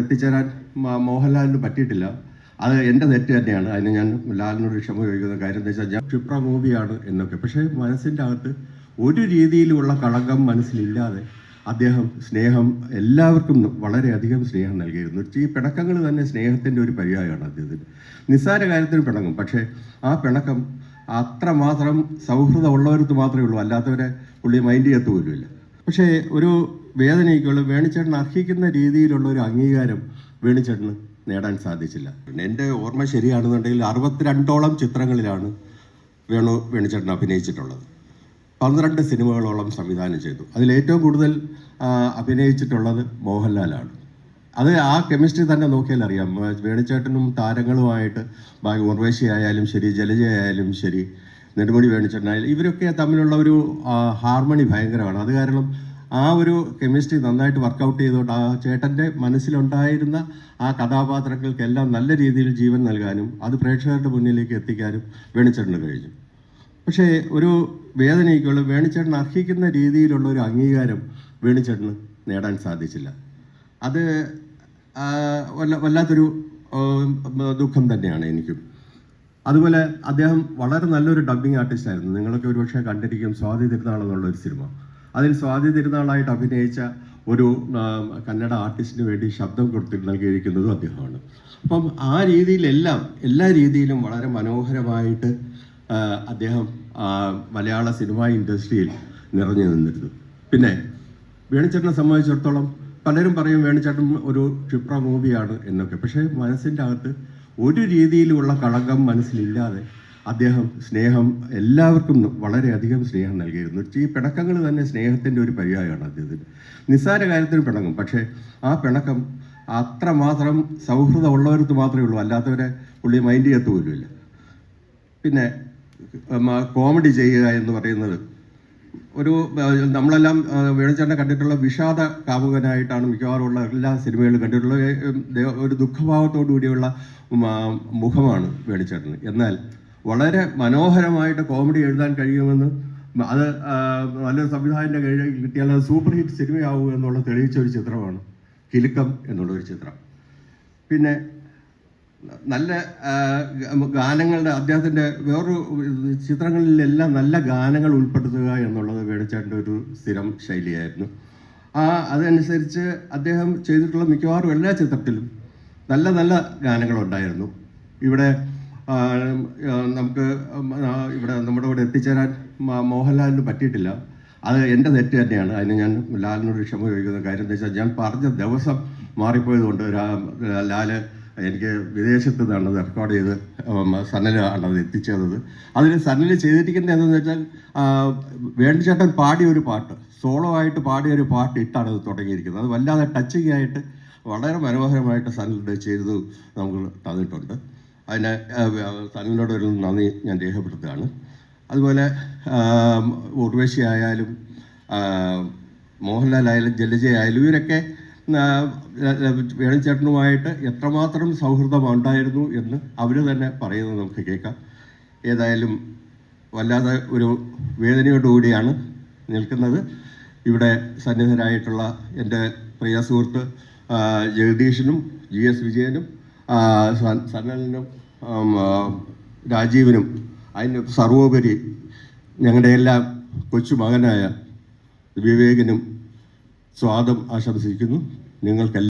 എത്തിച്ചേരാൻ മോഹൻലാലിന് പറ്റിയിട്ടില്ല. അത് എൻ്റെ തെറ്റ് തന്നെയാണ്. അതിന് ഞാൻ ലാലിനോട് ക്ഷമ ചോദിക്കുന്ന കാര്യം എന്താ വെച്ചാൽ ഞാൻ ക്ഷിപ്ര മൂവിയാണ് എന്നൊക്കെ, പക്ഷേ മനസ്സിൻ്റെ അകത്ത് ഒരു രീതിയിലുമുള്ള കളങ്കം മനസ്സിലില്ലാതെ അദ്ദേഹം സ്നേഹം എല്ലാവർക്കും വളരെയധികം സ്നേഹം നൽകിയിരുന്നു. ഈ പിണക്കങ്ങൾ തന്നെ സ്നേഹത്തിൻ്റെ ഒരു പര്യായമാണ് അദ്ദേഹത്തിന്. നിസ്സാര കാര്യത്തിന് പിണങ്ങും, പക്ഷേ ആ പിണക്കം അത്രമാത്രം സൗഹൃദമുള്ളവർക്ക് മാത്രമേ ഉള്ളൂ, അല്ലാത്തവരെ പുള്ളി മൈൻഡ് ചെയ്യത്ത് പോലുമില്ല. പക്ഷേ ഒരു വേദനയ്ക്കുള്ള വേണിച്ചേട്ടൻ അർഹിക്കുന്ന രീതിയിലുള്ള ഒരു അംഗീകാരം വേണിച്ചേട്ടന് നേടാൻ സാധിച്ചില്ല. എൻ്റെ ഓർമ്മ ശരിയാണെന്നുണ്ടെങ്കിൽ 62ഓളം ചിത്രങ്ങളിലാണ് വേണിച്ചേട്ടൻ അഭിനയിച്ചിട്ടുള്ളത്. 12 സിനിമകളോളം സംവിധാനം ചെയ്തു. അതിലേറ്റവും കൂടുതൽ അഭിനയിച്ചിട്ടുള്ളത് മോഹൻലാലാണ്. അത് ആ കെമിസ്ട്രി തന്നെ നോക്കിയാൽ അറിയാം. വേണിച്ചേട്ടനും താരങ്ങളുമായിട്ട് ഉർവശി ആയാലും ശരി, ജലജ ആയാലും ശരി, നെടുമുടി വേണിച്ചേട്ടനായാലും ഇവരൊക്കെ തമ്മിലുള്ള ഒരു ഹാർമണി ഭയങ്കരമാണ്. അത് കാരണം ആ ഒരു കെമിസ്ട്രി നന്നായിട്ട് വർക്കൗട്ട് ചെയ്തുകൊണ്ട് ആ ചേട്ടൻ്റെ മനസ്സിലുണ്ടായിരുന്ന ആ കഥാപാത്രങ്ങൾക്കെല്ലാം നല്ല രീതിയിൽ ജീവൻ നൽകാനും അത് പ്രേക്ഷകരുടെ മുന്നിലേക്ക് എത്തിക്കാനും വേണിച്ചേട്ടന് കഴിഞ്ഞു. പക്ഷേ ഒരു വേദനയ്ക്കുള്ള വേണിച്ചേട്ടൻ അർഹിക്കുന്ന രീതിയിലുള്ള ഒരു അംഗീകാരം വേണിച്ചേട്ടന് നേടാൻ സാധിച്ചില്ല. അത് വല്ലാത്തൊരു ദുഃഖം തന്നെയാണ് എനിക്കും. അതുപോലെ അദ്ദേഹം വളരെ നല്ലൊരു ഡബ്ബിംഗ് ആർട്ടിസ്റ്റ് ആയിരുന്നു. നിങ്ങളൊക്കെ ഒരുപക്ഷെ കണ്ടിരിക്കും സ്വാതി തിരുനാൾ എന്നുള്ളൊരു സിനിമ. അതിൽ സ്വാതി തിരുനാളായിട്ട് അഭിനയിച്ച ഒരു കന്നഡ ആർട്ടിസ്റ്റിന് വേണ്ടി ശബ്ദം നൽകിയിരിക്കുന്നതും അദ്ദേഹമാണ്. അപ്പം ആ രീതിയിലെല്ലാം എല്ലാ രീതിയിലും വളരെ മനോഹരമായിട്ട് അദ്ദേഹം മലയാള സിനിമ ഇൻഡസ്ട്രിയിൽ നിറഞ്ഞു നിന്നിരുന്നു. പിന്നെ വേണിച്ചേട്ടനെ സംബന്ധിച്ചിടത്തോളം പലരും പറയും വേണിച്ചേട്ടൻ ഒരു ക്ഷിപ്ര മൂവിയാണ് എന്നൊക്കെ, പക്ഷേ മനസ്സിൻ്റെ അകത്ത് ഒരു രീതിയിലുമുള്ള കളങ്കം മനസ്സിലില്ലാതെ അദ്ദേഹം സ്നേഹം എല്ലാവർക്കും വളരെയധികം സ്നേഹം നൽകിയിരുന്നു. ഈ പിണക്കങ്ങൾ തന്നെ സ്നേഹത്തിൻ്റെ ഒരു പര്യായമാണ് അദ്ദേഹത്തിന്. നിസ്സാര കാര്യത്തിന് പിണങ്ങും, പക്ഷേ ആ പിണക്കം അത്രമാത്രം സൗഹൃദമുള്ളവർക്ക് മാത്രമേ ഉള്ളൂ, അല്ലാത്തവരെ പുള്ളി മൈൻഡ് ചെയ്യത്ത് പോലുമില്ല. പിന്നെ കോമഡി ചെയ്യുക എന്ന് പറയുന്നത് ഒരു നമ്മളെല്ലാം വേണിച്ചേട്ടനെ കണ്ടിട്ടുള്ള വിഷാദ കാമുകനായിട്ടാണ് മിക്കവാറും ഉള്ള എല്ലാ സിനിമകളിലും കണ്ടിട്ടുള്ള ഒരു ദുഃഖഭാവത്തോടു കൂടിയുള്ള മുഖമാണ് വേണിച്ചേട്ടന്. എന്നാൽ വളരെ മനോഹരമായിട്ട് കോമഡി എഴുതാൻ കഴിയുമെന്ന് അത് നല്ലൊരു സംവിധായകൻ്റെ കയ്യിൽ കിട്ടിയാൽ അത് സൂപ്പർ ഹിറ്റ് സിനിമയാവുക എന്നുള്ള തെളിയിച്ച ഒരു ചിത്രമാണ് കിലുക്കം എന്നുള്ളൊരു ചിത്രം. പിന്നെ നല്ല ഗാനങ്ങളുടെ അദ്ദേഹത്തിൻ്റെ വേറൊരു ചിത്രങ്ങളിലെല്ലാം നല്ല ഗാനങ്ങൾ ഉൾപ്പെടുത്തുക എന്നുള്ളത് വേണിച്ചേട്ടൻ്റെ ഒരു സ്ഥിരം ശൈലിയായിരുന്നു. അതനുസരിച്ച് അദ്ദേഹം ചെയ്തിട്ടുള്ള മിക്കവാറും എല്ലാ ചിത്രത്തിലും നല്ല നല്ല ഗാനങ്ങളുണ്ടായിരുന്നു. ഇവിടെ നമ്മുടെ കൂടെ എത്തിച്ചേരാൻ മോഹൻലാലിന് പറ്റിയിട്ടില്ല. അത് എൻ്റെ തെറ്റ് തന്നെയാണ്. അതിന് ഞാൻ ലാലിനോട് ക്ഷമ ചോദിക്കുന്ന കാര്യം എന്താ വെച്ചാൽ ഞാൻ പറഞ്ഞ ദിവസം മാറിപ്പോയതുകൊണ്ട് ലാല് എനിക്ക് വിദേശത്ത് നിന്നാണ് റെക്കോർഡ് ചെയ്ത് സനലാണ് അത് എത്തിച്ചേർന്നത്. അതിന് സനൽ ചെയ്തിരിക്കുന്നത് എന്താണെന്ന് വെച്ചാൽ വേണിച്ചേട്ടൻ പാടിയ ഒരു പാട്ട്, സോളോ ആയിട്ട് പാടിയ ഒരു പാട്ട് ഇട്ടാണ് അത് തുടങ്ങിയിരിക്കുന്നത്. അത് വല്ലാതെ ടച്ചിങ് ആയിട്ട് വളരെ മനോഹരമായിട്ട് സനലിൻ്റെ ചെയ്തത് നമുക്ക് തന്നിട്ടുണ്ട്. അതിന് സനലിനോടൊരു നന്ദി ഞാൻ രേഖപ്പെടുത്തുകയാണ്. അതുപോലെ ഉർവശി ആയാലും മോഹൻലാലായാലും ജലജയായാലും ഇവരൊക്കെ വേണിച്ചേട്ടനുമായിട്ട് എത്രമാത്രം സൗഹൃദം ഉണ്ടായിരുന്നു എന്ന് അവർ തന്നെ പറയുന്നത് നമുക്ക് കേൾക്കാം. ഏതായാലും വല്ലാതെ ഒരു വേദനയോടുകൂടിയാണ് നിൽക്കുന്നത്. ഇവിടെ സന്നിധരായിട്ടുള്ള എൻ്റെ പ്രിയ സുഹൃത്ത് ജഗദീഷിനും GS വിജയനും സനലിനും രാജീവിനും അതിന് സർവോപരി ഞങ്ങളുടെ എല്ലാം കൊച്ചുമകനായ വിവേകിനും സ്വാഗതം ആശംസിക്കുന്നു. നിങ്ങൾക്കെല്ലാം